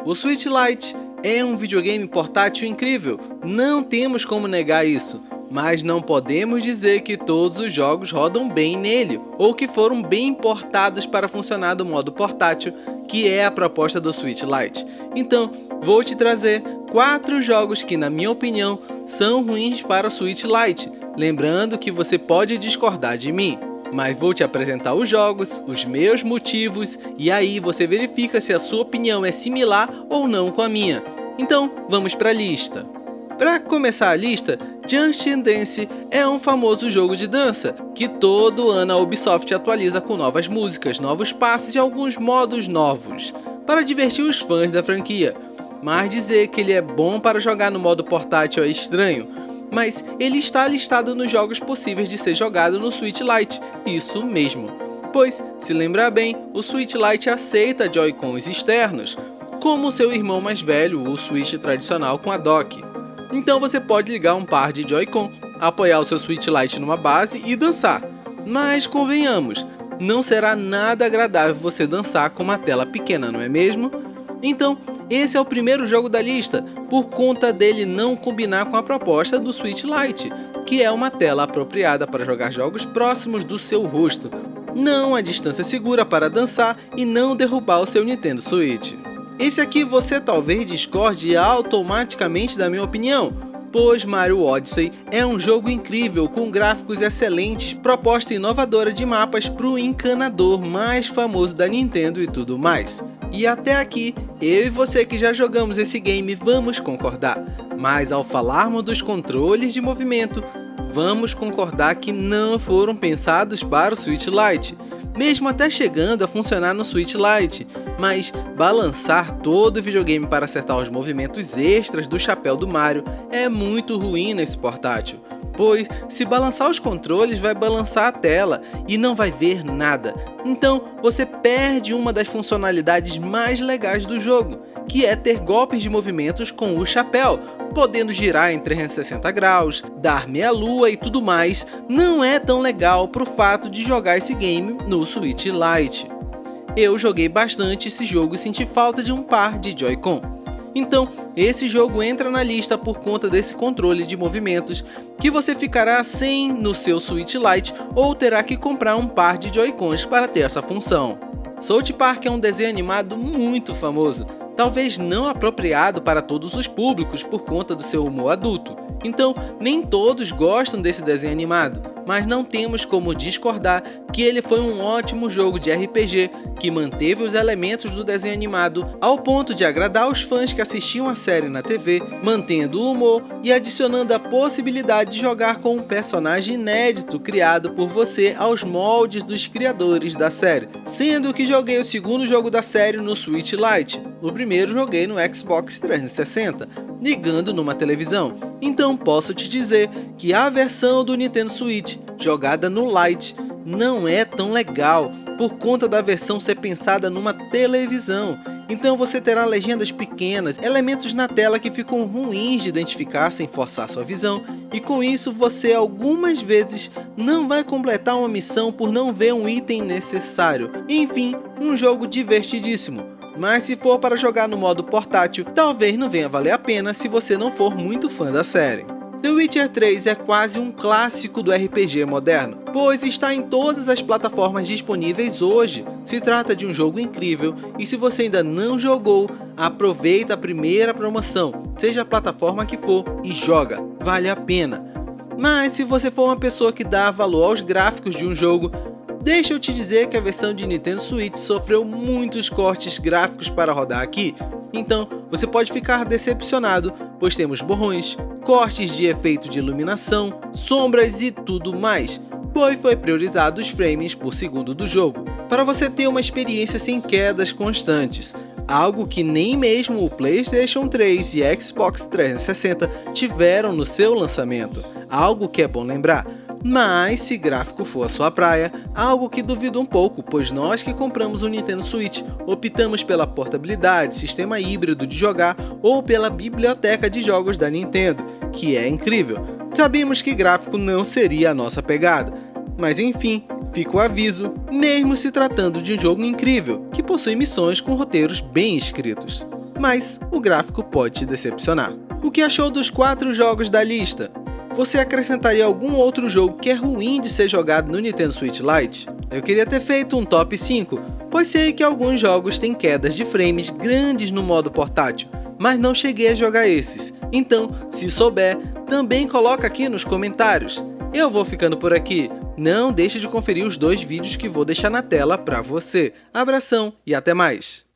O Switch Lite é um videogame portátil incrível, não temos como negar isso. Mas não podemos dizer que todos os jogos rodam bem nele, ou que foram bem portados para funcionar do modo portátil, que é a proposta do Switch Lite. Então, vou te trazer 4 jogos que, na minha opinião, são ruins para o Switch Lite, lembrando que você pode discordar de mim. Mas vou te apresentar os jogos, os meus motivos, e aí você verifica se a sua opinião é similar ou não com a minha. Então, vamos para a lista. Para começar a lista, Just Dance é um famoso jogo de dança, que todo ano a Ubisoft atualiza com novas músicas, novos passos e alguns modos novos, para divertir os fãs da franquia. Mas dizer que ele é bom para jogar no modo portátil é estranho, mas ele está listado nos jogos possíveis de ser jogado no Switch Lite, isso mesmo. Pois, se lembrar bem, o Switch Lite aceita Joy-Cons externos, como seu irmão mais velho, o Switch tradicional com a dock. Então você pode ligar um par de Joy-Con, apoiar o seu Switch Lite numa base e dançar. Mas convenhamos, não será nada agradável você dançar com uma tela pequena, não é mesmo? Então, esse é o primeiro jogo da lista, por conta dele não combinar com a proposta do Switch Lite, que é uma tela apropriada para jogar jogos próximos do seu rosto, não a distância segura para dançar e não derrubar o seu Nintendo Switch. Esse aqui você talvez discorde automaticamente da minha opinião, pois Mario Odyssey é um jogo incrível com gráficos excelentes, proposta inovadora de mapas para o encanador mais famoso da Nintendo e tudo mais. E até aqui, eu e você que já jogamos esse game vamos concordar, mas ao falarmos dos controles de movimento, vamos concordar que não foram pensados para o Switch Lite, mesmo até chegando a funcionar no Switch Lite, mas balançar todo o videogame para acertar os movimentos extras do chapéu do Mario é muito ruim nesse portátil, pois se balançar os controles vai balançar a tela e não vai ver nada, então você perde uma das funcionalidades mais legais do jogo, que é ter golpes de movimentos com o chapéu, podendo girar em 360 graus, dar meia lua e tudo mais, não é tão legal pro fato de jogar esse game no Switch Lite. Eu joguei bastante esse jogo e senti falta de um par de Joy-Con. Então, esse jogo entra na lista por conta desse controle de movimentos que você ficará sem no seu Switch Lite ou terá que comprar um par de Joy-Cons para ter essa função. South Park é um desenho animado muito famoso, talvez não apropriado para todos os públicos por conta do seu humor adulto. Então, nem todos gostam desse desenho animado, mas não temos como discordar que ele foi um ótimo jogo de RPG que manteve os elementos do desenho animado ao ponto de agradar os fãs que assistiam a série na TV, mantendo o humor e adicionando a possibilidade de jogar com um personagem inédito criado por você aos moldes dos criadores da série, sendo que joguei o segundo jogo da série no Switch Lite. O primeiro joguei no Xbox 360, ligando numa televisão. Então posso te dizer que a versão do Nintendo Switch, jogada no Lite, não é tão legal, por conta da versão ser pensada numa televisão. Então você terá legendas pequenas, elementos na tela que ficam ruins de identificar sem forçar sua visão, e com isso você algumas vezes não vai completar uma missão por não ver um item necessário. Enfim, um jogo divertidíssimo. Mas se for para jogar no modo portátil, talvez não venha valer a pena se você não for muito fã da série. The Witcher 3 é quase um clássico do RPG moderno, pois está em todas as plataformas disponíveis hoje. Se trata de um jogo incrível e se você ainda não jogou, aproveita a primeira promoção, seja a plataforma que for, e joga, vale a pena. Mas se você for uma pessoa que dá valor aos gráficos de um jogo, deixa eu te dizer que a versão de Nintendo Switch sofreu muitos cortes gráficos para rodar aqui, então você pode ficar decepcionado, pois temos borrões, cortes de efeito de iluminação, sombras e tudo mais, pois foi priorizado os frames por segundo do jogo, para você ter uma experiência sem quedas constantes, algo que nem mesmo o PlayStation 3 e Xbox 360 tiveram no seu lançamento, algo que é bom lembrar. Mas se gráfico for a sua praia, algo que duvido um pouco, pois nós que compramos o Nintendo Switch optamos pela portabilidade, sistema híbrido de jogar ou pela biblioteca de jogos da Nintendo, que é incrível. Sabíamos que gráfico não seria a nossa pegada, mas enfim, fica o aviso, mesmo se tratando de um jogo incrível, que possui missões com roteiros bem escritos. mas o gráfico pode te decepcionar. O que achou dos 4 jogos da lista? Você acrescentaria algum outro jogo que é ruim de ser jogado no Nintendo Switch Lite? Eu queria ter feito um top 5, pois sei que alguns jogos têm quedas de frames grandes no modo portátil, mas não cheguei a jogar esses. Então, se souber, também coloca aqui nos comentários. Eu vou ficando por aqui. Não deixe de conferir os 2 vídeos que vou deixar na tela para você. Abração e até mais!